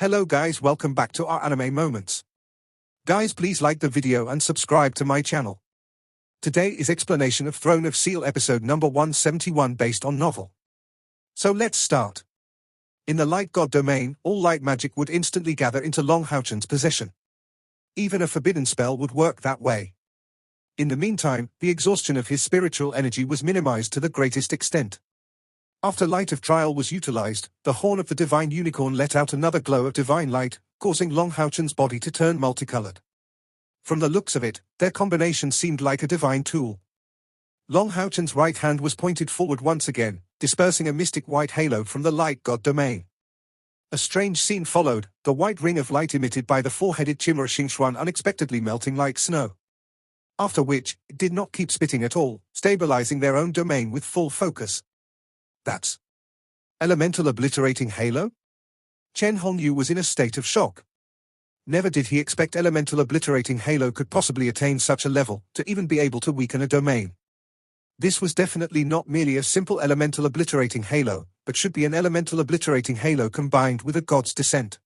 Hello guys, welcome back to our anime moments. Guys, please like the video and subscribe to my channel. Today is explanation of Throne of Steel episode number 171 based on novel. So let's start. In the light god domain, all light magic would instantly gather into Long Haochen's possession. Even a forbidden spell would work that way. In the meantime, the exhaustion of his spiritual energy was minimized to the greatest extent. After Light of Trial was utilized, the horn of the divine unicorn let out another glow of divine light, causing Long Haochen's body to turn multicolored. From the looks of it, their combination seemed like a divine tool. Long Haochen's right hand was pointed forward once again, dispersing a mystic white halo from the light god domain. A strange scene followed, the white ring of light emitted by the four-headed chimera Xingxuan unexpectedly melting like snow. After which, it did not keep spitting at all, stabilizing their own domain with full focus. That's elemental obliterating halo? Chen Ying'er was in a state of shock. Never did he expect elemental obliterating halo could possibly attain such a level, to even be able to weaken a domain. This was definitely not merely a simple elemental obliterating halo, but should be an elemental obliterating halo combined with a god's descent.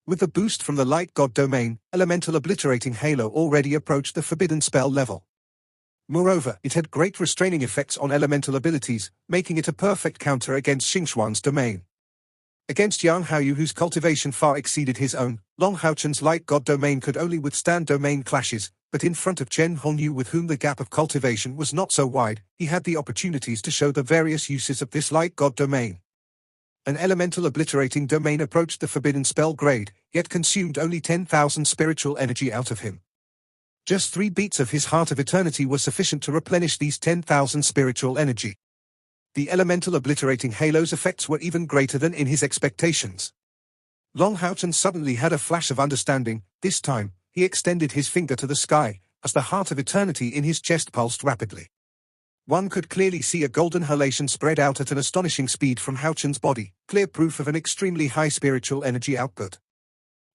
With the boost from the light god domain, elemental obliterating halo already approached the forbidden spell level. Moreover, it had great restraining effects on elemental abilities, making it a perfect counter against Xingxuan's domain. Against Yang Haoyu, whose cultivation far exceeded his own, Long Haochen's light god domain could only withstand domain clashes, but in front of Chen Ying'er, with whom the gap of cultivation was not so wide, he had the opportunities to show the various uses of this light god domain. An elemental obliterating domain approached the forbidden spell grade, yet consumed only 10,000 spiritual energy out of him. Just 3 beats of his Heart of Eternity were sufficient to replenish these 10,000 spiritual energy. The elemental obliterating halo's effects were even greater than in his expectations. Long Haochen suddenly had a flash of understanding. This time, he extended his finger to the sky, as the Heart of Eternity in his chest pulsed rapidly. One could clearly see a golden halation spread out at an astonishing speed from Haochen's body, clear proof of an extremely high spiritual energy output.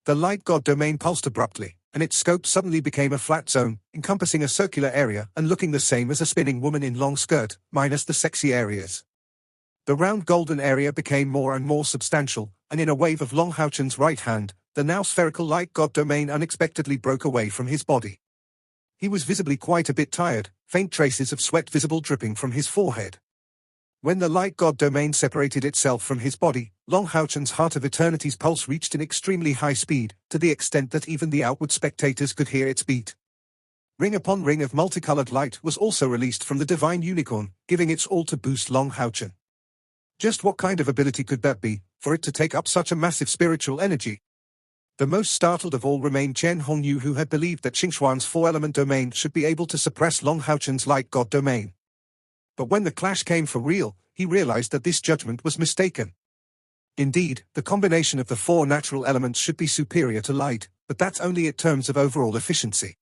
The light god domain pulsed abruptly, and its scope suddenly became a flat zone, encompassing a circular area and looking the same as a spinning woman in long skirt, minus the sexy areas. The round golden area became more and more substantial, and in a wave of Long Haochen's right hand, the now spherical light god domain unexpectedly broke away from his body. He was visibly quite a bit tired, faint traces of sweat visible dripping from his forehead. When the light god domain separated itself from his body, Long Haochen's Heart of Eternity's pulse reached an extremely high speed, to the extent that even the outward spectators could hear its beat. Ring upon ring of multicolored light was also released from the divine unicorn, giving its all to boost Long Haochen. Just what kind of ability could that be, for it to take up such a massive spiritual energy? The most startled of all remained Chen Ying'er, who had believed that Xingxuan's 4-element domain should be able to suppress Long Haochen's light god domain. But when the clash came for real, he realized that this judgment was mistaken. Indeed, the combination of the 4 natural elements should be superior to light, but that's only in terms of overall efficiency.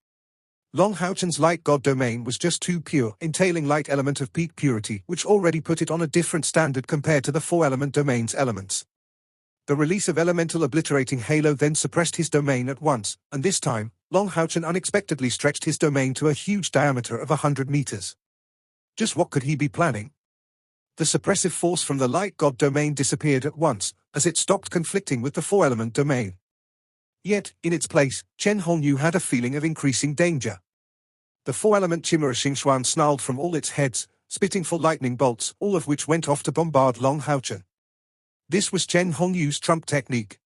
Long Haochen's light god domain was just too pure, entailing light element of peak purity, which already put it on a different standard compared to the 4-element domain's elements. The release of elemental obliterating halo then suppressed his domain at once, and this time, Long Haochen unexpectedly stretched his domain to a huge diameter of 100 meters. Just what could he be planning? The suppressive force from the light god domain disappeared at once, as it stopped conflicting with the 4-element domain. Yet, in its place, Chen Ying'er had a feeling of increasing danger. The 4-element chimera Xingxuan snarled from all its heads, spitting for lightning bolts, all of which went off to bombard Long Haochen. This was Chen Ying'er's trump technique.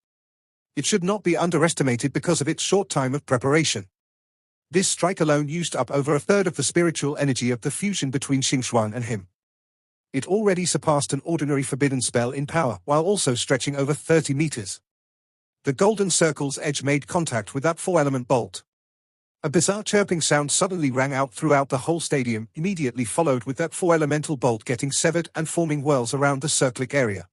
It should not be underestimated because of its short time of preparation. This strike alone used up over a third of the spiritual energy of the fusion between Xingxuan and him. It already surpassed an ordinary forbidden spell in power, while also stretching over 30 meters. The golden circle's edge made contact with that 4-element bolt. A bizarre chirping sound suddenly rang out throughout the whole stadium, immediately followed with that 4-elemental bolt getting severed and forming whirls around the circlic area.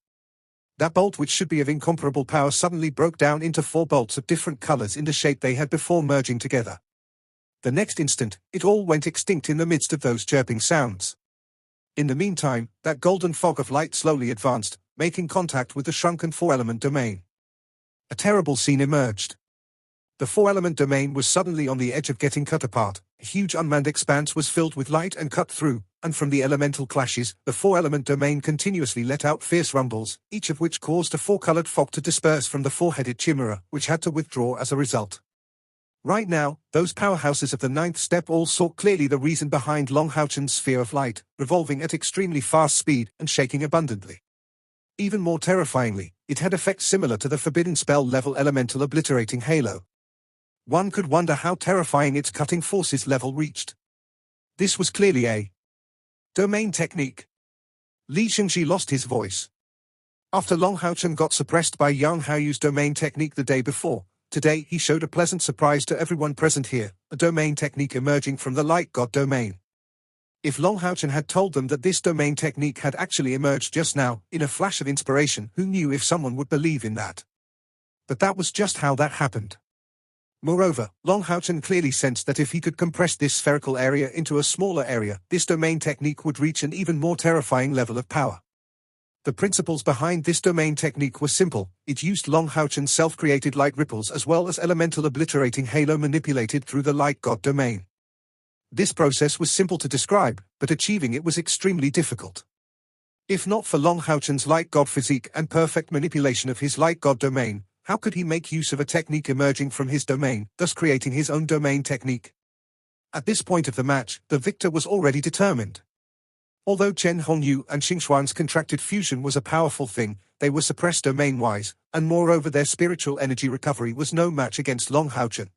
That bolt, which should be of incomparable power, suddenly broke down into 4 bolts of different colors in the shape they had before merging together. The next instant, it all went extinct in the midst of those chirping sounds. In the meantime, that golden fog of light slowly advanced, making contact with the shrunken 4-element domain. A terrible scene emerged. The 4-element domain was suddenly on the edge of getting cut apart. A huge unmanned expanse was filled with light and cut through, and from the elemental clashes, the four-element domain continuously let out fierce rumbles, each of which caused a four-colored fog to disperse from the four-headed chimera, which had to withdraw as a result. Right now, those powerhouses of the ninth step all saw clearly the reason behind Long Haochen's sphere of light, revolving at extremely fast speed and shaking abundantly. Even more terrifyingly, it had effects similar to the forbidden spell level elemental obliterating halo. One could wonder how terrifying its cutting forces level reached. This was clearly a domain technique. Li Xingxi lost his voice. After Long Haochen got suppressed by Yang Haoyu's domain technique the day before, today he showed a pleasant surprise to everyone present here, a domain technique emerging from the light god domain. If Long Haochen had told them that this domain technique had actually emerged just now, in a flash of inspiration, who knew if someone would believe in that? But that was just how that happened. Moreover, Long Haochen clearly sensed that if he could compress this spherical area into a smaller area, this domain technique would reach an even more terrifying level of power. The principles behind this domain technique were simple. It used Long Haochen's self-created light ripples as well as elemental obliterating halo manipulated through the light god domain. This process was simple to describe, but achieving it was extremely difficult. If not for Long Haochen's light god physique and perfect manipulation of his light god domain, how could he make use of a technique emerging from his domain, thus creating his own domain technique? At this point of the match, the victor was already determined. Although Chen Hongyu and Xingxuan's contracted fusion was a powerful thing, they were suppressed domain-wise, and moreover their spiritual energy recovery was no match against Long Haochen.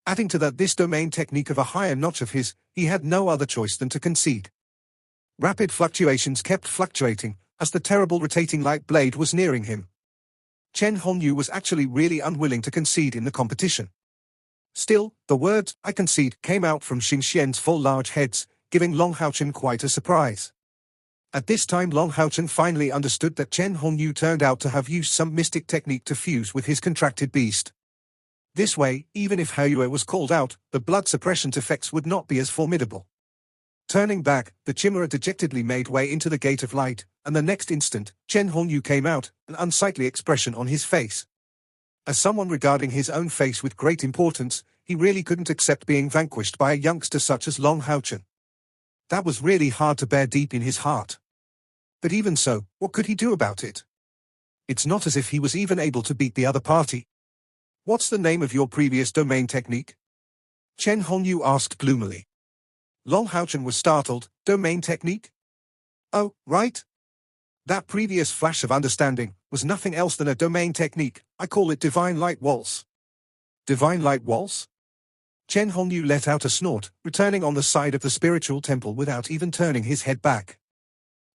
Adding to that this domain technique of a higher notch of his, he had no other choice than to concede. Rapid fluctuations kept fluctuating, as the terrible rotating light blade was nearing him. Chen Hongyu was actually really unwilling to concede in the competition. Still, the words, "I concede," came out from Xing Xian's full large heads, giving Long Haochen quite a surprise. At this time Long Haochen finally understood that Chen Hongyu turned out to have used some mystic technique to fuse with his contracted beast. This way, even if Haoyue was called out, the blood suppression effects would not be as formidable. Turning back, the chimera dejectedly made way into the gate of light, and the next instant, Chen Hongyu came out, an unsightly expression on his face. As someone regarding his own face with great importance, he really couldn't accept being vanquished by a youngster such as Long Haochen. That was really hard to bear deep in his heart. But even so, what could he do about it? It's not as if he was even able to beat the other party. "What's the name of your previous domain technique?" Chen Hongyu asked gloomily. Long Haochen was startled. "Domain technique? Oh, right. That previous flash of understanding was nothing else than a domain technique. I call it Divine Light Waltz." Divine Light Waltz? Chen Hongyu let out a snort, returning on the side of the spiritual temple without even turning his head back.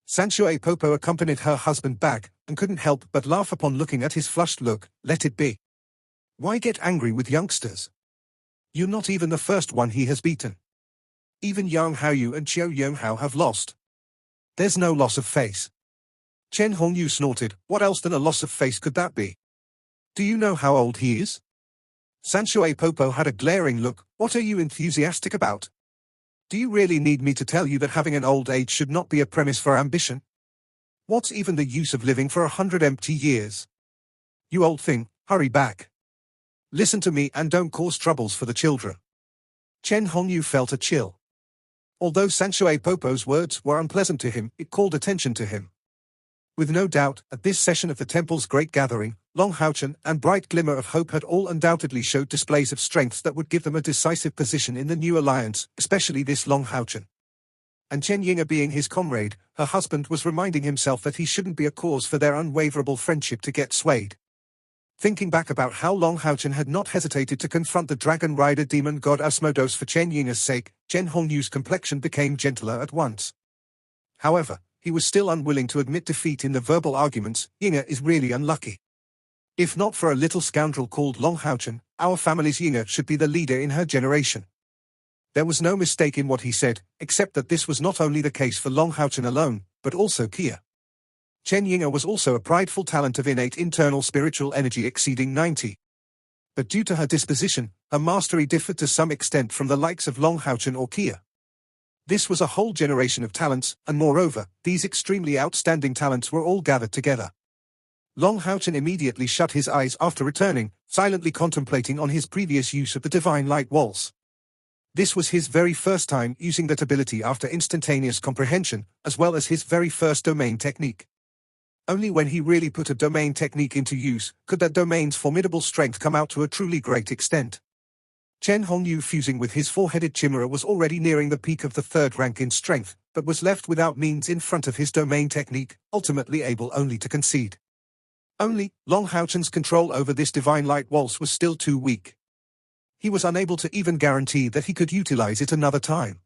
Sanshui Popo accompanied her husband back, and couldn't help but laugh upon looking at his flushed look. Let it be. Why get angry with youngsters? You're not even the first one he has beaten. Even Yang Haoyu and Qiu Yonghao have lost. There's no loss of face. Chen Hongyu snorted. What else than a loss of face could that be? Do you know how old he is? Sanshui Popo had a glaring look. What are you enthusiastic about? Do you really need me to tell you that having an old age should not be a premise for ambition? What's even the use of living for 100 empty years? You old thing, hurry back. Listen to me and don't cause troubles for the children. Chen Hongyu felt a chill. Although Sanshui Popo's words were unpleasant to him, it called attention to him. With no doubt, at this session of the temple's great gathering, Long Haochen and Bright Glimmer of Hope had all undoubtedly showed displays of strength that would give them a decisive position in the new alliance, especially this Long Haochen. And Chen Ying'er being his comrade, her husband was reminding himself that he shouldn't be a cause for their unwaverable friendship to get swayed. Thinking back about how Long Haochen had not hesitated to confront the dragon rider demon god Asmodeus for Chen Ying'er's sake, Chen Hongyu's complexion became gentler at once. However, he was still unwilling to admit defeat in the verbal arguments. Ying'er is really unlucky. If not for a little scoundrel called Long Haochen, our family's Ying'er should be the leader in her generation. There was no mistake in what he said, except that this was not only the case for Long Haochen alone, but also Cai'er. Chen Ying'er was also a prideful talent of innate internal spiritual energy exceeding 90. But due to her disposition, her mastery differed to some extent from the likes of Long Haochen or Cai'er. This was a whole generation of talents, and moreover, these extremely outstanding talents were all gathered together. Long Haochen immediately shut his eyes after returning, silently contemplating on his previous use of the Divine Light Waltz. This was his very first time using that ability after instantaneous comprehension, as well as his very first domain technique. Only when he really put a domain technique into use could that domain's formidable strength come out to a truly great extent. Chen Ying'er fusing with his four-headed chimera was already nearing the peak of the third rank in strength, but was left without means in front of his domain technique, ultimately able only to concede. Only, Haochen's control over this divine light waltz was still too weak. He was unable to even guarantee that he could utilize it another time.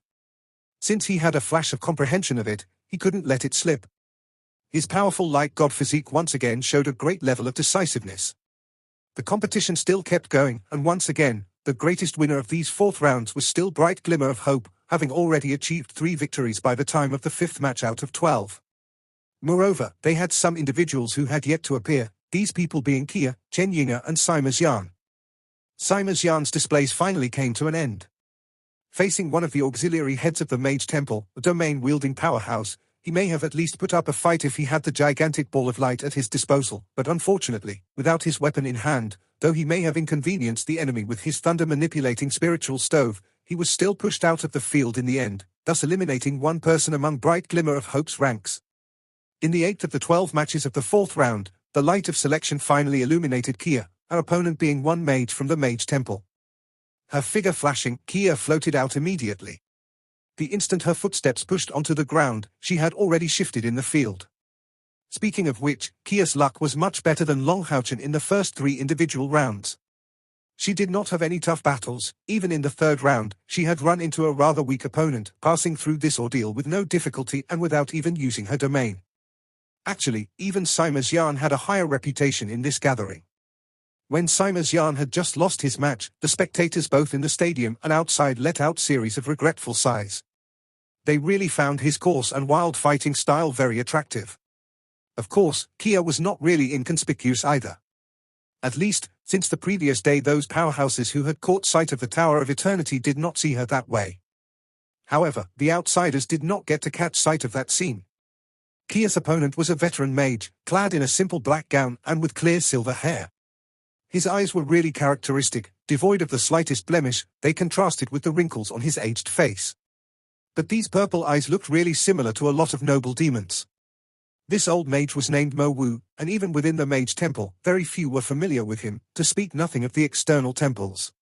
Since he had a flash of comprehension of it, he couldn't let it slip. His powerful light god physique once again showed a great level of decisiveness. The competition still kept going, and once again, the greatest winner of these fourth rounds was still Bright Glimmer of Hope, having already achieved 3 victories by the time of the 5th match out of 12. Moreover, they had some individuals who had yet to appear, these people being Cai'er, Chen Ying'er and Sima Yan. Sima Yan's displays finally came to an end. Facing one of the auxiliary heads of the Mage Temple, a domain-wielding powerhouse, he may have at least put up a fight if he had the gigantic ball of light at his disposal, but unfortunately, without his weapon in hand, though he may have inconvenienced the enemy with his thunder-manipulating spiritual stove, he was still pushed out of the field in the end, thus eliminating one person among Bright Glimmer of Hope's ranks. In the 8th of the 12 matches of the 4th round, the light of selection finally illuminated Cai'er, her opponent being one mage from the Mage Temple. Her figure flashing, Cai'er floated out immediately. The instant her footsteps pushed onto the ground, she had already shifted in the field. Speaking of which, Cai'er's luck was much better than Haochen in the first 3 individual rounds. She did not have any tough battles, even in the 3rd round, she had run into a rather weak opponent, passing through this ordeal with no difficulty and without even using her domain. Actually, even Sima Yan had a higher reputation in this gathering. When Sima Yan had just lost his match, the spectators both in the stadium and outside let out series of regretful sighs. They really found his coarse and wild fighting style very attractive. Of course, Cai'er was not really inconspicuous either. At least, since the previous day those powerhouses who had caught sight of the Tower of Eternity did not see her that way. However, the outsiders did not get to catch sight of that scene. Cai'er's opponent was a veteran mage, clad in a simple black gown and with clear silver hair. His eyes were really characteristic, devoid of the slightest blemish, they contrasted with the wrinkles on his aged face. But these purple eyes looked really similar to a lot of noble demons. This old mage was named Mo Wu, and even within the Mage Temple, very few were familiar with him, to speak nothing of the external temples.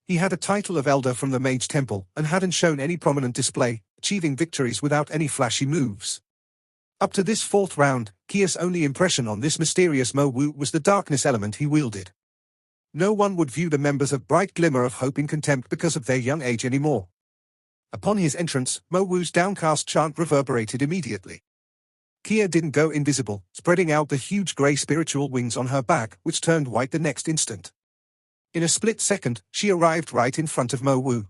He had a title of Elder from the Mage Temple, and hadn't shown any prominent display, achieving victories without any flashy moves. Up to this 4th round, Cai'er's only impression on this mysterious Mo Wu was the darkness element he wielded. No one would view the members of Bright Glimmer of Hope in contempt because of their young age anymore. Upon his entrance, Mo Wu's downcast chant reverberated immediately. Cai'er didn't go invisible, spreading out the huge grey spiritual wings on her back, which turned white the next instant. In a split second, she arrived right in front of Mo Wu.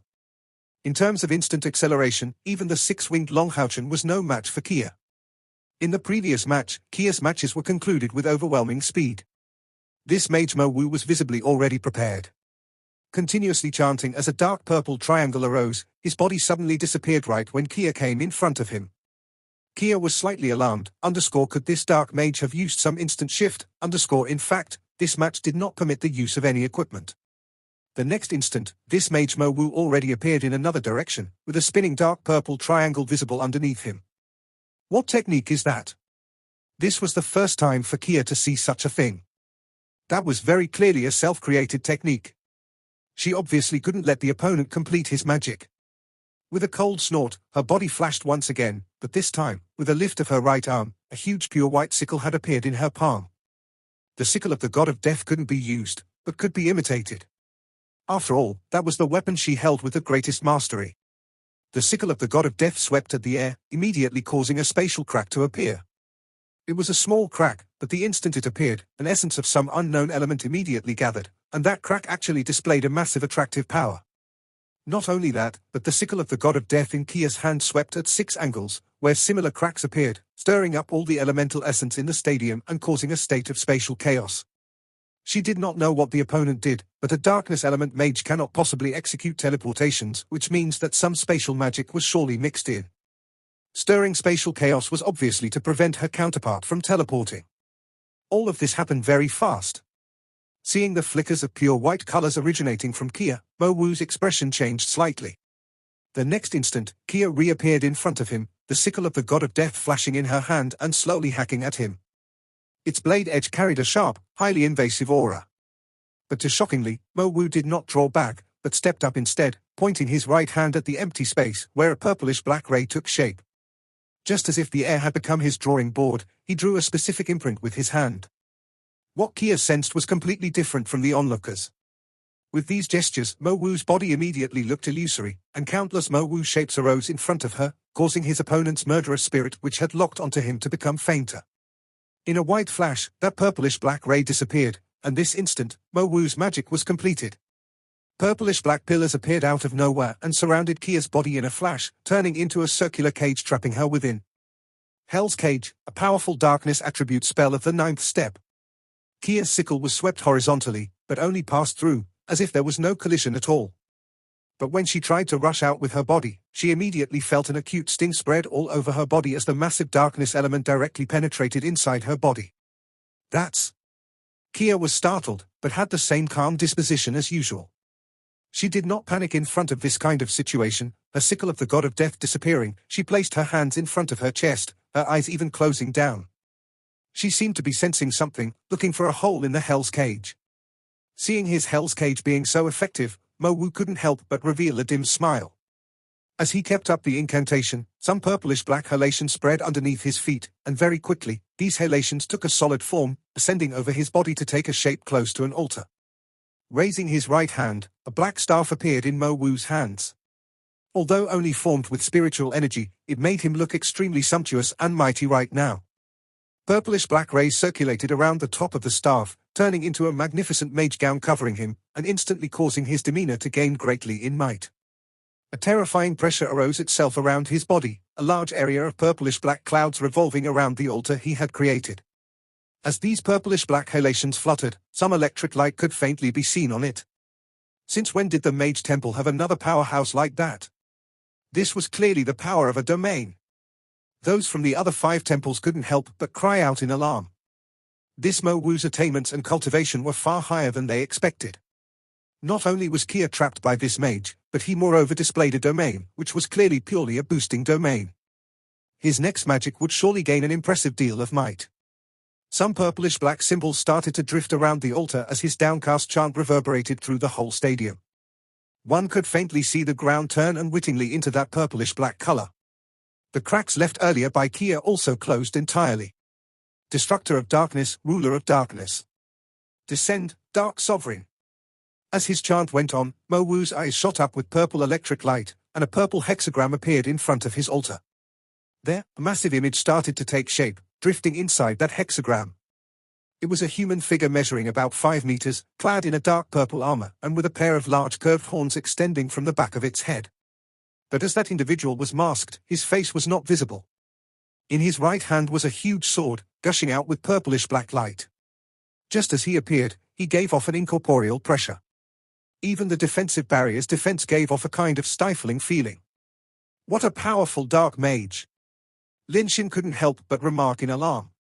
In terms of instant acceleration, even the 6-winged Haochen was no match for Cai'er. In the previous match, Cai'er's matches were concluded with overwhelming speed. This mage Mo Wu was visibly already prepared. Continuously chanting as a dark purple triangle arose, his body suddenly disappeared right when Cai'er came in front of him. Cai'er was slightly alarmed, could this dark mage have used some instant shift, in fact, this match did not permit the use of any equipment. The next instant, this mage Mo Wu already appeared in another direction, with a spinning dark purple triangle visible underneath him. What technique is that? This was the first time for Cai'er to see such a thing. That was very clearly a self-created technique. She obviously couldn't let the opponent complete his magic. With a cold snort, her body flashed once again, but this time, with a lift of her right arm, a huge pure white sickle had appeared in her palm. The sickle of the god of death couldn't be used, but could be imitated. After all, that was the weapon she held with the greatest mastery. The sickle of the god of death swept at the air, immediately causing a spatial crack to appear. It was a small crack, but the instant it appeared, an essence of some unknown element immediately gathered, and that crack actually displayed a massive attractive power. Not only that, but the sickle of the god of death in Cai'er's hand swept at 6 angles, where similar cracks appeared, stirring up all the elemental essence in the stadium and causing a state of spatial chaos. She did not know what the opponent did, but a darkness element mage cannot possibly execute teleportations, which means that some spatial magic was surely mixed in. Stirring spatial chaos was obviously to prevent her counterpart from teleporting. All of this happened very fast. Seeing the flickers of pure white colors originating from Cai'er, Mo Wu's expression changed slightly. The next instant, Cai'er reappeared in front of him, the sickle of the god of death flashing in her hand and slowly hacking at him. Its blade edge carried a sharp, highly invasive aura. But too shockingly, Mo Wu did not draw back, but stepped up instead, pointing his right hand at the empty space where a purplish-black ray took shape. Just as if the air had become his drawing board, he drew a specific imprint with his hand. What Cai'er sensed was completely different from the onlookers. With these gestures, Mo Wu's body immediately looked illusory, and countless Mo Wu shapes arose in front of her, causing his opponent's murderous spirit which had locked onto him to become fainter. In a white flash, that purplish-black ray disappeared, and this instant, Mo Wu's magic was completed. Purplish-black pillars appeared out of nowhere and surrounded Cai'er's body in a flash, turning into a circular cage trapping her within. Hell's Cage, a powerful darkness attribute spell of the 9th step. Cai'er's sickle was swept horizontally, but only passed through, as if there was no collision at all. But when she tried to rush out with her body, she immediately felt an acute sting spread all over her body as the massive darkness element directly penetrated inside her body. That's... Cai'er was startled, but had the same calm disposition as usual. She did not panic in front of this kind of situation, her sickle of the god of death disappearing. She placed her hands in front of her chest, her eyes even closing down. She seemed to be sensing something, looking for a hole in the Hell's Cage. Seeing his Hell's Cage being so effective, Mo Wu couldn't help but reveal a dim smile. As he kept up the incantation, some purplish-black halation spread underneath his feet, and very quickly, these halations took a solid form, ascending over his body to take a shape close to an altar. Raising his right hand, a black staff appeared in Mo Wu's hands. Although only formed with spiritual energy, it made him look extremely sumptuous and mighty right now. Purplish-black rays circulated around the top of the staff, turning into a magnificent mage gown covering him, and instantly causing his demeanor to gain greatly in might. A terrifying pressure arose itself around his body, a large area of purplish-black clouds revolving around the altar he had created. As these purplish-black halations fluttered, some electric light could faintly be seen on it. Since when did the Mage Temple have another powerhouse like that? This was clearly the power of a domain. Those from the other 5 temples couldn't help but cry out in alarm. This Mo Wu's attainments and cultivation were far higher than they expected. Not only was Cai'er trapped by this mage, but he moreover displayed a domain, which was clearly purely a boosting domain. His next magic would surely gain an impressive deal of might. Some purplish-black symbols started to drift around the altar as his downcast chant reverberated through the whole stadium. One could faintly see the ground turn unwittingly into that purplish-black color. The cracks left earlier by Cai'er also closed entirely. Destructor of darkness, ruler of darkness. Descend, dark sovereign. As his chant went on, Mo Wu's eyes shot up with purple electric light, and a purple hexagram appeared in front of his altar. There, a massive image started to take shape, drifting inside that hexagram. It was a human figure measuring about 5 meters, clad in a dark purple armor, and with a pair of large curved horns extending from the back of its head. But as that individual was masked, his face was not visible. In his right hand was a huge sword, gushing out with purplish-black light. Just as he appeared, he gave off an incorporeal pressure. Even the defensive barrier's defense gave off a kind of stifling feeling. What a powerful dark mage! Lin Xin couldn't help but remark in alarm.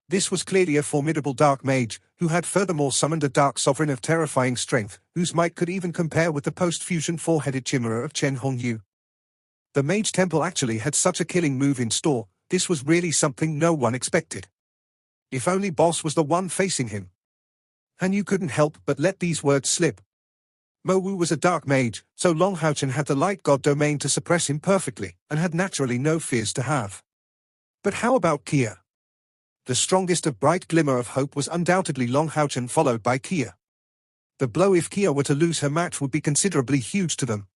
This was clearly a formidable dark mage, who had furthermore summoned a dark sovereign of terrifying strength, whose might could even compare with the post-fusion 4-headed chimera of Chen Ying'er. The Mage Temple actually had such a killing move in store. This was really something no one expected. If only Boss was the one facing him. And you couldn't help but let these words slip. Mo Wu was a dark mage, so Long Haochen had the light god domain to suppress him perfectly, and had naturally no fears to have. But how about Cai'er? The strongest of bright glimmer of hope was undoubtedly Long Haochen, followed by Cai'er. The blow if Cai'er were to lose her match would be considerably huge to them.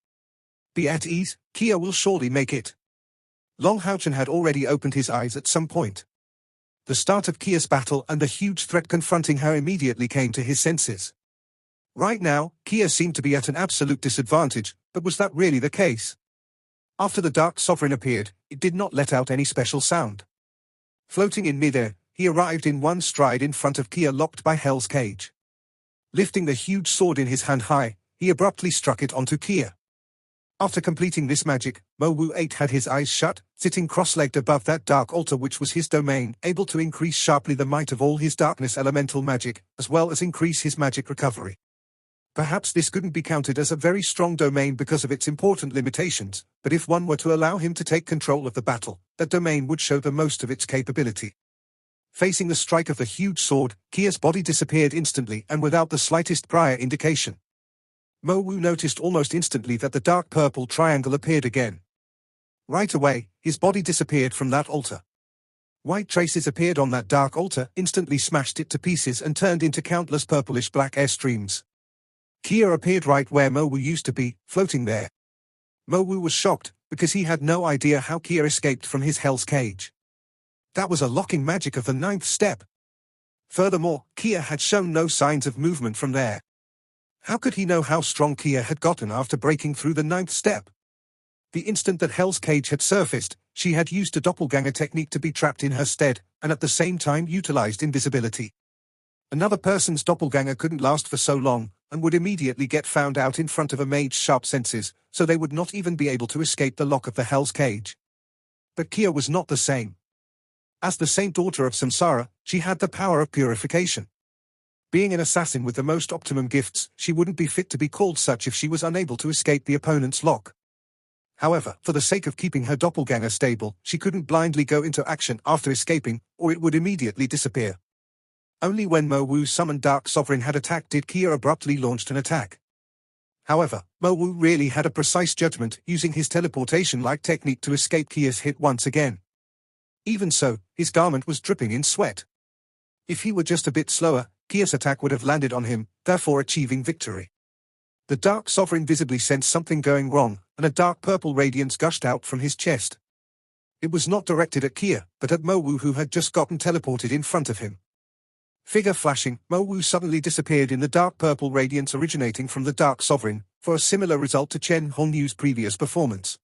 Be at ease, Cai'er will surely make it. Long Haochen had already opened his eyes at some point. The start of Cai'er's battle and the huge threat confronting her immediately came to his senses. Right now, Cai'er seemed to be at an absolute disadvantage, but was that really the case? After the Dark Sovereign appeared, it did not let out any special sound. Floating in midair, he arrived in one stride in front of Cai'er, locked by Hell's Cage. Lifting the huge sword in his hand high, he abruptly struck it onto Cai'er. After completing this magic, Mo Wu 8 had his eyes shut, sitting cross-legged above that dark altar which was his domain, able to increase sharply the might of all his darkness elemental magic, as well as increase his magic recovery. Perhaps this couldn't be counted as a very strong domain because of its important limitations, but if one were to allow him to take control of the battle, that domain would show the most of its capability. Facing the strike of the huge sword, Cai'er's body disappeared instantly and without the slightest prior indication. Mo Wu noticed almost instantly that the dark purple triangle appeared again. Right away, his body disappeared from that altar. White traces appeared on that dark altar, instantly smashed it to pieces and turned into countless purplish black air streams. Cai'er appeared right where Mo Wu used to be, floating there. Mo Wu was shocked, because he had no idea how Cai'er escaped from his hell's cage. That was a locking magic of the 9th step. Furthermore, Cai'er had shown no signs of movement from there. How could he know how strong Cai'er had gotten after breaking through the 9th step? The instant that Hell's Cage had surfaced, she had used a doppelganger technique to be trapped in her stead, and at the same time utilized invisibility. Another person's doppelganger couldn't last for so long, and would immediately get found out in front of a mage's sharp senses, so they would not even be able to escape the lock of the Hell's Cage. But Cai'er was not the same. As the Saint Daughter of Samsara, she had the power of purification. Being an assassin with the most optimum gifts, she wouldn't be fit to be called such if she was unable to escape the opponent's lock. However, for the sake of keeping her doppelganger stable, she couldn't blindly go into action after escaping, or it would immediately disappear. Only when Mo Wu's summoned Dark Sovereign had attacked did Cai'er abruptly launch an attack. However, Mo Wu really had a precise judgment, using his teleportation-like technique to escape Cai'er's hit once again. Even so, his garment was dripping in sweat. If he were just a bit slower, Cai'er's attack would have landed on him, therefore achieving victory. The Dark Sovereign visibly sensed something going wrong, and a dark purple radiance gushed out from his chest. It was not directed at Cai'er, but at Mo Wu, who had just gotten teleported in front of him. Figure flashing, Mo Wu suddenly disappeared in the dark purple radiance originating from the Dark Sovereign, for a similar result to Chen Ying'er's previous performance.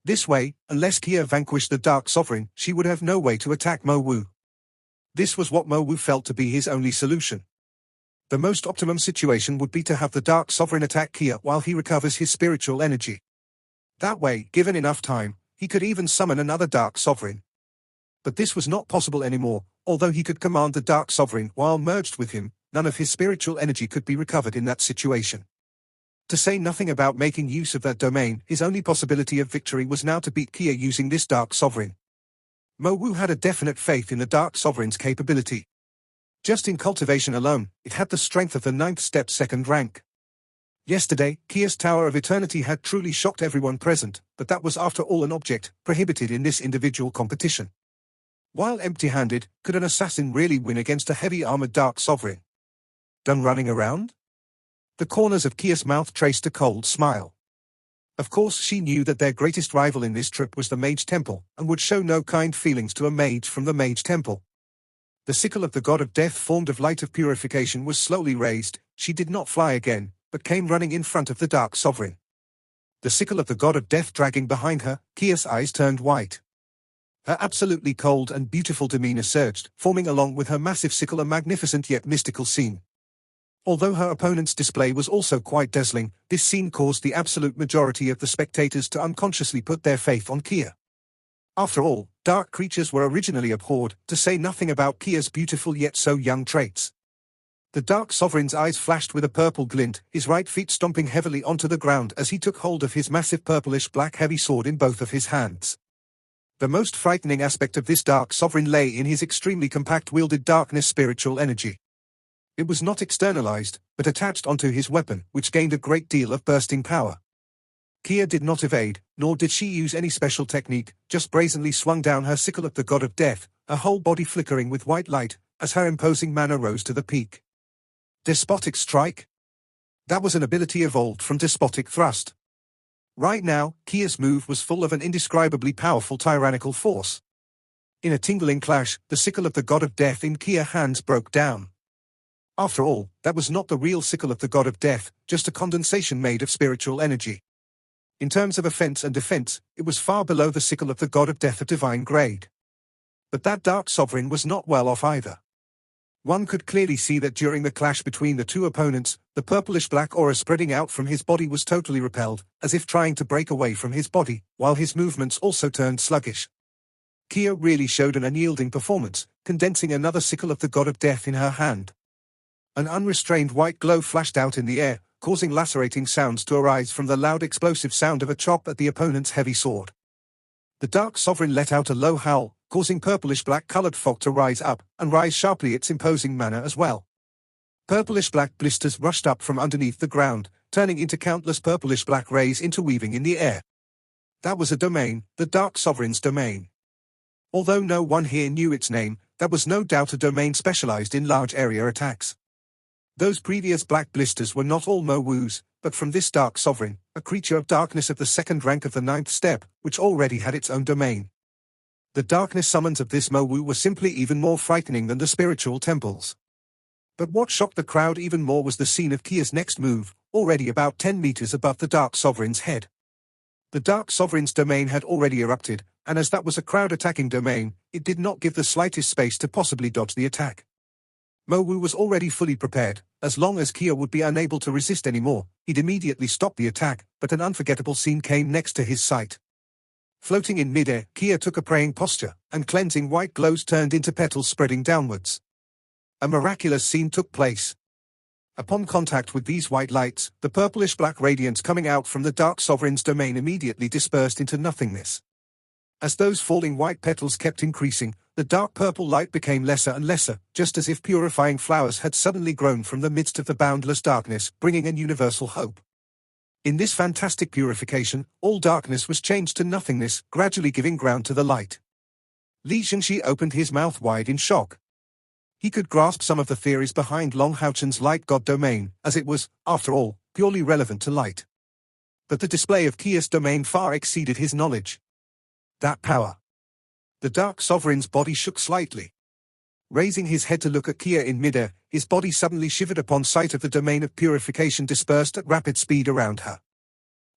This way, unless Cai'er vanquished the Dark Sovereign, she would have no way to attack Mo Wu. This was what Mo Wu felt to be his only solution. The most optimum situation would be to have the Dark Sovereign attack Cai'er while he recovers his spiritual energy. That way, given enough time, he could even summon another Dark Sovereign. But this was not possible anymore. Although he could command the Dark Sovereign while merged with him, none of his spiritual energy could be recovered in that situation. To say nothing about making use of that domain, his only possibility of victory was now to beat Cai'er using this Dark Sovereign. Mo Wu had a definite faith in the Dark Sovereign's capability. Just in cultivation alone, it had the strength of the 9th step 2nd rank. Yesterday, Cai'er's Tower of Eternity had truly shocked everyone present, but that was after all an object prohibited in this individual competition. While empty-handed, could an assassin really win against a heavy-armored Dark Sovereign? Done running around? The corners of Cai'er's mouth traced a cold smile. Of course she knew that their greatest rival in this trip was the Mage Temple, and would show no kind feelings to a mage from the Mage Temple. The sickle of the God of Death formed of light of purification was slowly raised. She did not fly again, but came running in front of the Dark Sovereign. The sickle of the God of Death dragging behind her, Cai'er's eyes turned white. Her absolutely cold and beautiful demeanor surged, forming along with her massive sickle a magnificent yet mystical scene. Although her opponent's display was also quite dazzling, this scene caused the absolute majority of the spectators to unconsciously put their faith on Cai'er. After all, dark creatures were originally abhorred, to say nothing about Cai'er's beautiful yet so young traits. The Dark Sovereign's eyes flashed with a purple glint, his right feet stomping heavily onto the ground as he took hold of his massive purplish black heavy sword in both of his hands. The most frightening aspect of this Dark Sovereign lay in his extremely compact-wielded darkness spiritual energy. It was not externalized, but attached onto his weapon, which gained a great deal of bursting power. Cai'er did not evade, nor did she use any special technique, just brazenly swung down her sickle at the God of Death, her whole body flickering with white light, as her imposing mana rose to the peak. Despotic Strike? That was an ability evolved from Despotic Thrust. Right now, Cai'er's move was full of an indescribably powerful tyrannical force. In a tingling clash, the sickle of the God of Death in Cai'er's hands broke down. After all, that was not the real sickle of the God of Death, just a condensation made of spiritual energy. In terms of offense and defense, it was far below the sickle of the God of Death of divine grade. But that Dark Sovereign was not well off either. One could clearly see that during the clash between the two opponents, the purplish-black aura spreading out from his body was totally repelled, as if trying to break away from his body, while his movements also turned sluggish. Cai'er really showed an unyielding performance, condensing another sickle of the God of Death in her hand. An unrestrained white glow flashed out in the air, causing lacerating sounds to arise from the loud explosive sound of a chop at the opponent's heavy sword. The Dark Sovereign let out a low howl, causing purplish-black-colored fog to rise up, and rise sharply its imposing manner as well. Purplish-black blisters rushed up from underneath the ground, turning into countless purplish-black rays interweaving in the air. That was a domain, the Dark Sovereign's domain. Although no one here knew its name, that was no doubt a domain specialized in large area attacks. Those previous black blisters were not all Mo-Wus, but from this Dark Sovereign, a creature of darkness of the second rank of the 9th step, which already had its own domain. The darkness summons of this Mo-Wu were simply even more frightening than the spiritual temples. But what shocked the crowd even more was the scene of Cai'er's next move, already about 10 meters above the Dark Sovereign's head. The Dark Sovereign's domain had already erupted, and as that was a crowd-attacking domain, it did not give the slightest space to possibly dodge the attack. Mo-Wu was already fully prepared. As long as Cai'er would be unable to resist anymore, he'd immediately stop the attack, but an unforgettable scene came next to his sight. Floating in mid-air, Cai'er took a praying posture, and cleansing white glows turned into petals spreading downwards. A miraculous scene took place. Upon contact with these white lights, the purplish-black radiance coming out from the Dark Sovereign's domain immediately dispersed into nothingness. As those falling white petals kept increasing, the dark purple light became lesser and lesser, just as if purifying flowers had suddenly grown from the midst of the boundless darkness, bringing an universal hope. In this fantastic purification, all darkness was changed to nothingness, gradually giving ground to the light. Li Zhengxi opened his mouth wide in shock. He could grasp some of the theories behind Long Haochen's light god domain, as it was, after all, purely relevant to light. But the display of Cai'er's domain far exceeded his knowledge. That power. The Dark Sovereign's body shook slightly. Raising his head to look at Cai'er in midair, his body suddenly shivered upon sight of the domain of purification dispersed at rapid speed around her.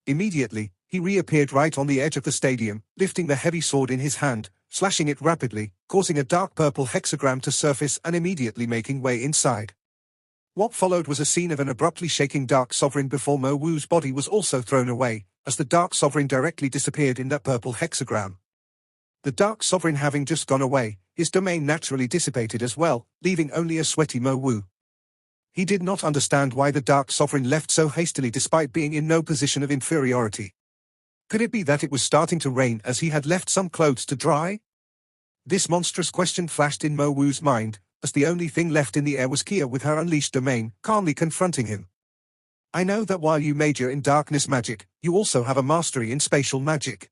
Immediately, he reappeared right on the edge of the stadium, lifting the heavy sword in his hand, slashing it rapidly, causing a dark purple hexagram to surface and immediately making way inside. What followed was a scene of an abruptly shaking Dark Sovereign before Mo-Wu's body was also thrown away, as the Dark Sovereign directly disappeared in that purple hexagram. The Dark Sovereign having just gone away, his domain naturally dissipated as well, leaving only a sweaty Mo-Wu. He did not understand why the Dark Sovereign left so hastily despite being in no position of inferiority. Could it be that it was starting to rain as he had left some clothes to dry? This monstrous question flashed in Mo-Wu's mind, as the only thing left in the air was Cai'er with her unleashed domain, calmly confronting him. I know that while you major in darkness magic, you also have a mastery in spatial magic.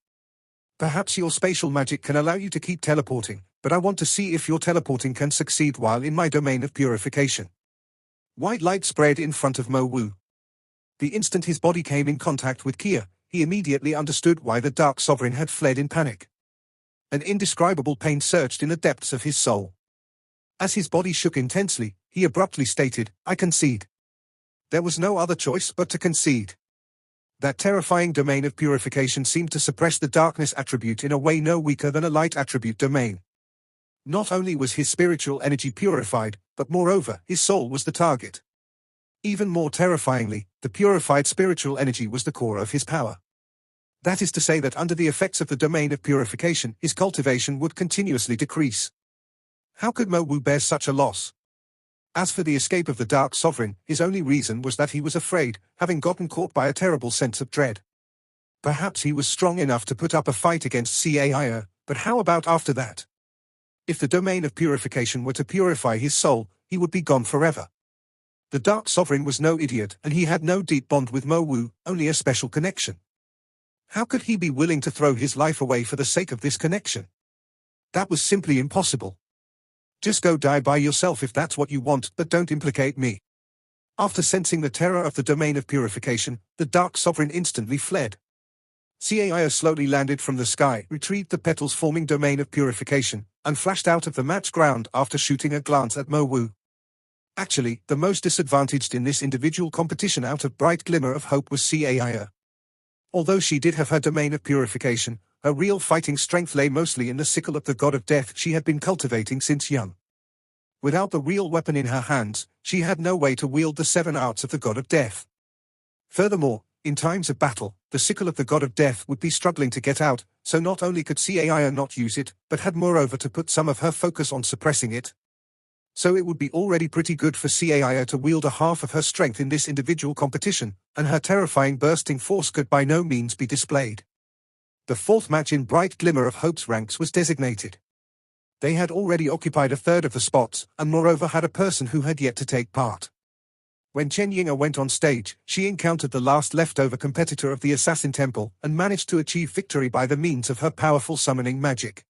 Perhaps your spatial magic can allow you to keep teleporting, but I want to see if your teleporting can succeed while in my domain of purification. White light spread in front of Mo-Wu. The instant his body came in contact with Cai'er, he immediately understood why the Dark Sovereign had fled in panic. An indescribable pain surged in the depths of his soul. As his body shook intensely, he abruptly stated, I concede. There was no other choice but to concede. That terrifying domain of purification seemed to suppress the darkness attribute in a way no weaker than a light attribute domain. Not only was his spiritual energy purified, but moreover, his soul was the target. Even more terrifyingly, the purified spiritual energy was the core of his power. That is to say that under the effects of the domain of purification, his cultivation would continuously decrease. How could Mo-Wu bear such a loss? As for the escape of the Dark Sovereign, his only reason was that he was afraid, having gotten caught by a terrible sense of dread. Perhaps he was strong enough to put up a fight against Cai'er, but how about after that? If the domain of purification were to purify his soul, he would be gone forever. The Dark Sovereign was no idiot, and he had no deep bond with Mo-Wu, only a special connection. How could he be willing to throw his life away for the sake of this connection? That was simply impossible. Just go die by yourself if that's what you want, but don't implicate me. After sensing the terror of the domain of purification, the Dark Sovereign instantly fled. Cai'er slowly landed from the sky, retrieved the petals forming domain of purification, and flashed out of the match ground after shooting a glance at Mo-Wu. Actually, the most disadvantaged in this individual competition out of bright glimmer of hope was Cai'er. Although she did have her domain of purification, her real fighting strength lay mostly in the sickle of the god of death she had been cultivating since young. Without the real weapon in her hands, she had no way to wield the 7 arts of the god of death. Furthermore, in times of battle, the sickle of the god of death would be struggling to get out, so not only could Cai'er not use it, but had moreover to put some of her focus on suppressing it. So it would be already pretty good for Cai'er to wield a half of her strength in this individual competition, and her terrifying bursting force could by no means be displayed. The fourth match in Bright Glimmer of Hope's ranks was designated. They had already occupied a third of the spots, and moreover had a person who had yet to take part. When Chen Ying'er went on stage, she encountered the last leftover competitor of the Assassin Temple, and managed to achieve victory by the means of her powerful summoning magic.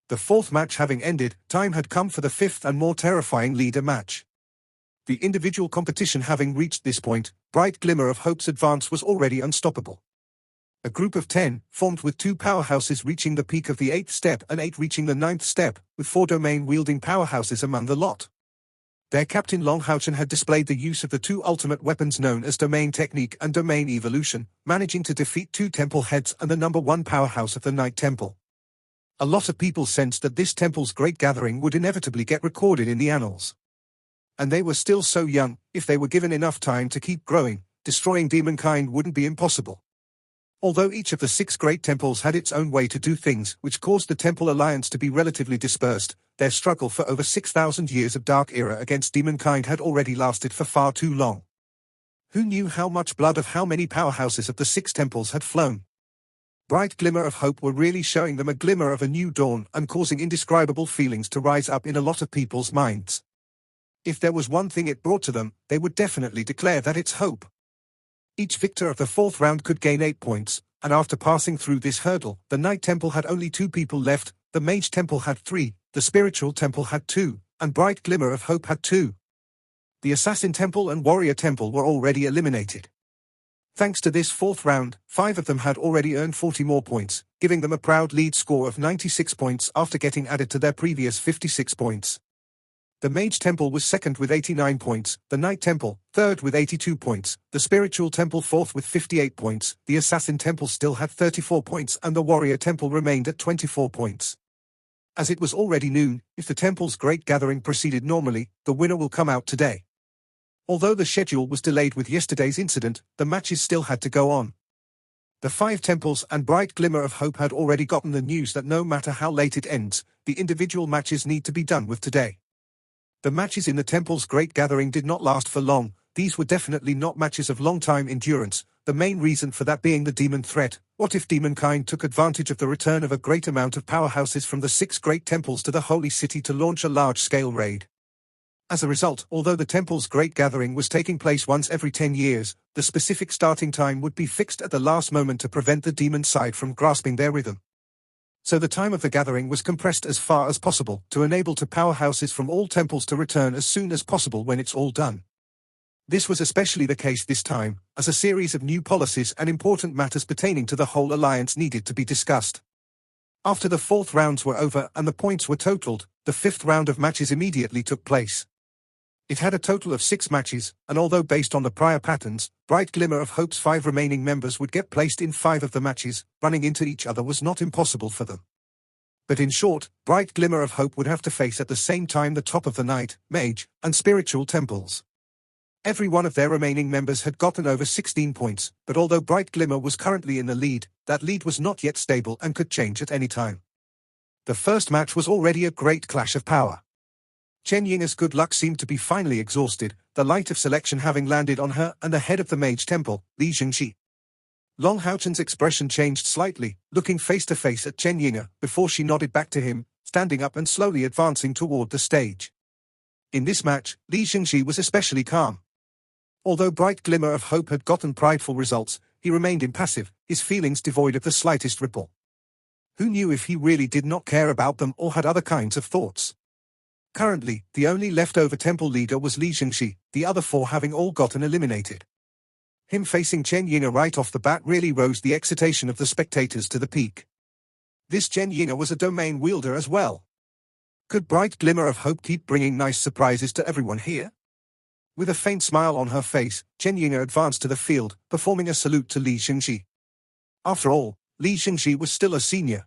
The fourth match having ended, time had come for the fifth and more terrifying leader match. The individual competition having reached this point, Bright Glimmer of Hope's advance was already unstoppable. A group of 10, formed with 2 powerhouses reaching the peak of the 8th step and 8 reaching the 9th step, with 4 domain-wielding powerhouses among the lot. Their captain Long Haochen had displayed the use of the 2 ultimate weapons known as Domain Technique and Domain Evolution, managing to defeat 2 temple heads and the number 1 powerhouse of the Night Temple. A lot of people sensed that this temple's great gathering would inevitably get recorded in the annals. And they were still so young, if they were given enough time to keep growing, destroying demonkind wouldn't be impossible. Although each of the 6 great temples had its own way to do things, which caused the Temple Alliance to be relatively dispersed, their struggle for over 6,000 years of Dark Era against demonkind had already lasted for far too long. Who knew how much blood of how many powerhouses of the 6 temples had flown? Bright Glimmer of Hope were really showing them a glimmer of a new dawn and causing indescribable feelings to rise up in a lot of people's minds. If there was one thing it brought to them, they would definitely declare that it's hope. Each victor of the 4th round could gain 8 points, and after passing through this hurdle, the Night Temple had only 2 people left, the Mage Temple had 3, the Spiritual Temple had 2, and Bright Glimmer of Hope had 2. The Assassin Temple and Warrior Temple were already eliminated. Thanks to this 4th round, 5 of them had already earned 40 more points, giving them a proud lead score of 96 points after getting added to their previous 56 points. The Mage Temple was second with 89 points, the Night Temple, third with 82 points, the Spiritual Temple fourth with 58 points, the Assassin Temple still had 34 points and the Warrior Temple remained at 24 points. As it was already noon, if the temple's great gathering proceeded normally, the winner will come out today. Although the schedule was delayed with yesterday's incident, the matches still had to go on. The 5 temples and Bright Glimmer of Hope had already gotten the news that no matter how late it ends, the individual matches need to be done with today. The matches in the temple's great gathering did not last for long. These were definitely not matches of long-time endurance, the main reason for that being the demon threat. What if demonkind took advantage of the return of a great amount of powerhouses from the 6 great temples to the Holy City to launch a large-scale raid? As a result, although the temple's great gathering was taking place once every 10 years, the specific starting time would be fixed at the last moment to prevent the demon side from grasping their rhythm. So the time of the gathering was compressed as far as possible to enable to powerhouses from all temples to return as soon as possible when it's all done. This was especially the case this time, as a series of new policies and important matters pertaining to the whole alliance needed to be discussed. After the 4th rounds were over and the points were totaled, the 5th round of matches immediately took place. It had a total of 6 matches, and although based on the prior patterns, Bright Glimmer of Hope's 5 remaining members would get placed in 5 of the matches, running into each other was not impossible for them. But in short, Bright Glimmer of Hope would have to face at the same time the top of the Night, Mage, and Spiritual temples. Every one of their remaining members had gotten over 16 points, but although Bright Glimmer was currently in the lead, that lead was not yet stable and could change at any time. The first match was already a great clash of power. Chen Ying'er's good luck seemed to be finally exhausted, the light of selection having landed on her and the head of the Mage Temple, Li Jingxi. Long Haochen's expression changed slightly, looking face to face at Chen Ying'er, before she nodded back to him, standing up and slowly advancing toward the stage. In this match, Li Jingxi was especially calm. Although Bright Glimmer of Hope had gotten prideful results, he remained impassive, his feelings devoid of the slightest ripple. Who knew if he really did not care about them or had other kinds of thoughts? Currently, the only leftover temple leader was Li Jingxi, the other 4 having all gotten eliminated. Him facing Chen Ying'er right off the bat really rose the excitation of the spectators to the peak. This Chen Ying'er was a domain wielder as well. Could Bright Glimmer of Hope keep bringing nice surprises to everyone here? With a faint smile on her face, Chen Ying'er advanced to the field, performing a salute to Li Jingxi. After all, Li Jingxi was still a senior.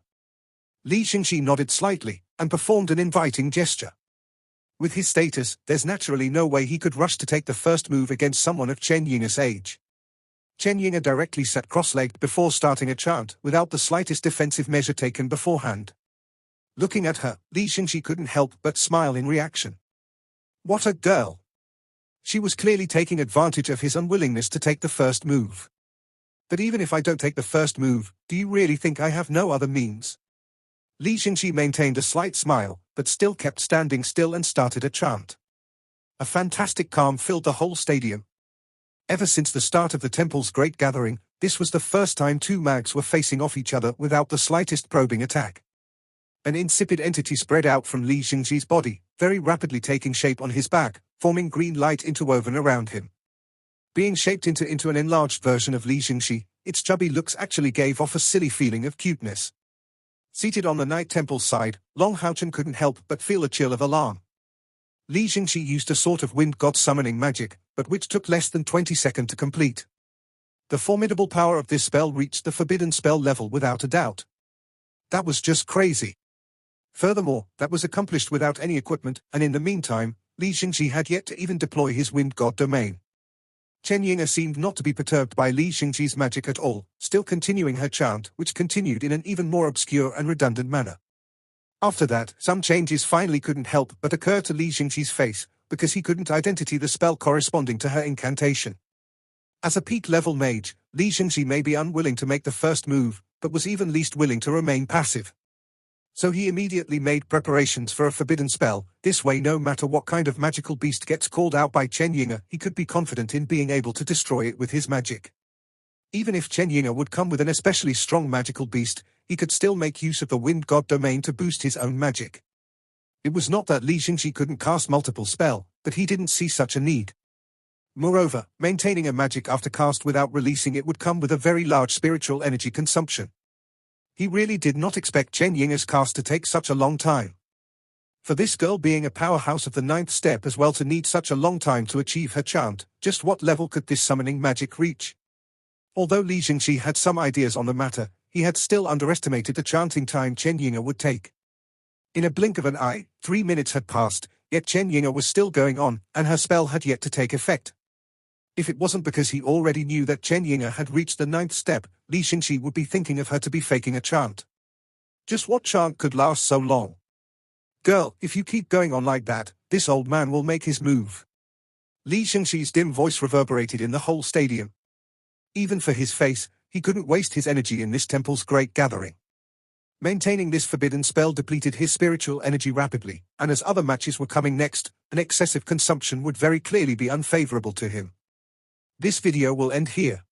Li Jingxi nodded slightly, and performed an inviting gesture. With his status, there's naturally no way he could rush to take the first move against someone of Chen Ying'er's age. Chen Ying'er directly sat cross-legged before starting a chant, without the slightest defensive measure taken beforehand. Looking at her, Li Jingxi couldn't help but smile in reaction. What a girl! She was clearly taking advantage of his unwillingness to take the first move. But even if I don't take the first move, do you really think I have no other means? Li Xingxi maintained a slight smile, but still kept standing still and started a chant. A fantastic calm filled the whole stadium. Ever since the start of the temple's great gathering, this was the first time two mags were facing off each other without the slightest probing attack. An insipid entity spread out from Li Xingxi's body, very rapidly taking shape on his back, forming green light interwoven around him. Being shaped into an enlarged version of Li Xingxi, its chubby looks actually gave off a silly feeling of cuteness. Seated on the Night Temple's side, Long Haochen couldn't help but feel a chill of alarm. Li Xingxi used a sort of wind god summoning magic, but which took less than 20 seconds to complete. The formidable power of this spell reached the forbidden spell level without a doubt. That was just crazy. Furthermore, that was accomplished without any equipment, and in the meantime, Li Xingxi had yet to even deploy his wind god domain. Chen Ying'er seemed not to be perturbed by Li Xingxi's magic at all, still continuing her chant, which continued in an even more obscure and redundant manner. After that, some changes finally couldn't help but occur to Li Xingxi's face, because he couldn't identify the spell corresponding to her incantation. As a peak-level mage, Li Xingxi may be unwilling to make the first move, but was even least willing to remain passive. So he immediately made preparations for a forbidden spell. This way, no matter what kind of magical beast gets called out by Chen Ying'er, he could be confident in being able to destroy it with his magic. Even if Chen Ying'er would come with an especially strong magical beast, he could still make use of the wind god domain to boost his own magic. It was not that Li Xingxi couldn't cast multiple spells, but he didn't see such a need. Moreover, maintaining a magic after cast without releasing it would come with a very large spiritual energy consumption. He really did not expect Chen Ying'er's cast to take such a long time. For this girl being a powerhouse of the 9th step as well to need such a long time to achieve her chant, just what level could this summoning magic reach? Although Li Xingxi had some ideas on the matter, he had still underestimated the chanting time Chen Ying'er would take. In a blink of an eye, 3 minutes had passed, yet Chen Ying'er was still going on, and her spell had yet to take effect. If it wasn't because he already knew that Chen Ying'er had reached the 9th step, Li Xingxi would be thinking of her to be faking a chant. Just what chant could last so long? Girl, if you keep going on like that, this old man will make his move. Li Xingxi's dim voice reverberated in the whole stadium. Even for his face, he couldn't waste his energy in this temple's great gathering. Maintaining this forbidden spell depleted his spiritual energy rapidly, and as other matches were coming next, an excessive consumption would very clearly be unfavorable to him. This video will end here.